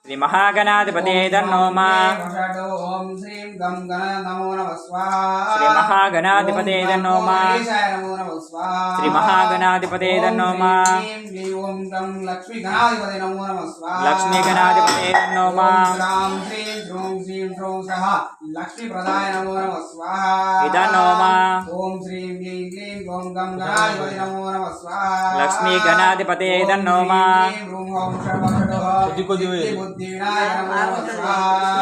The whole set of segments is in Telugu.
శ్రీ మహాగణాధిపతే తన్నోమా ఓం శ్రీం గం గణ నమో నమః స్వాహా శ్రీ మహాగణాధిపతే తన్నోమా నమో నమః స్వాహా శ్రీ మహాగణాధిపతే తన్నోమా ఓం గం లక్ష్మీ గణాధిపతే నమో నమః స్వాహా లక్ష్మీ గణాధిపతే తన్నోమా రాం శ్రీం శ్రూం శ్రీం శ్రౌం సహా లక్ష్మీ ప్రదాయ నమో నమః స్వాహా ఇదన్నోమా ఓం శ్రీం క్లీం క్లీం ఓం గం గణాధిపతే నమో నమః స్వాహా లక్ష్మీ గణాధిపతే తన్నోమా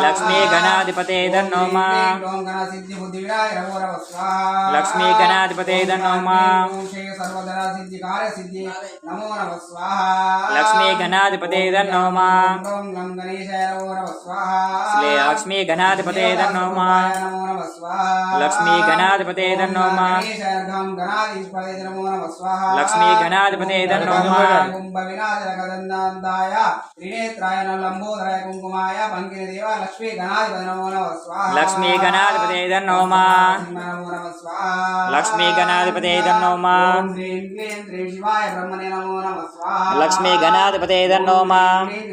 లక్ష్మీ గణాధిపతే తన్నోమా లక్ష్మీ గణాధిపతే తన్నోమా లక్ష్మీ గణాధిపతే తన్నోమా లక్ష్మీ గణాధిపతే తన్నోమా లక్ష్మీ గణాధిపతే తన్నోమా లక్ష్మీ గణాధిపతే తన్నోమా త్రినేత్రాయ లంబోదరాయ కుంకుమాయ పంకినదేవ లక్ష్మీ గణాధిపతి నమో నమః స్వాహా లక్ష్మీ గణాధిపతే తన్నోమా లక్ష్మీ గణాధిపతే తన్నోమా శ్రీం క్లీం శ్రీం శివాయ బ్రహ్మణే నమో నమః స్వాహా లక్ష్మీ గణాధిపతే తన్నోమా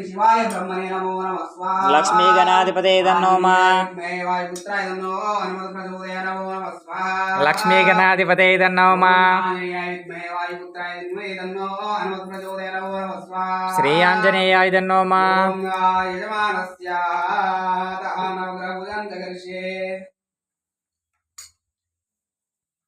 శివాయ బ్రహ్మణే నమో నమః స్వాహా లక్ష్మీ గణాధిపతే తన్నోమా వాయుపుత్రాయ తన్నో హనుమత్ ప్రచోదయాయ నమో నమః స్వాహా లక్ష్మీ గణాధిపతే తన్నోమా వాయుపుత్రాయ తన్నో హనుమత్ ప్రచోదయాయ నమో నమః స్వాహా శ్రీ ఆంజనేయాయ తన్నోమా యజమానస్య నవగ్రహ పూజాం జగర్షే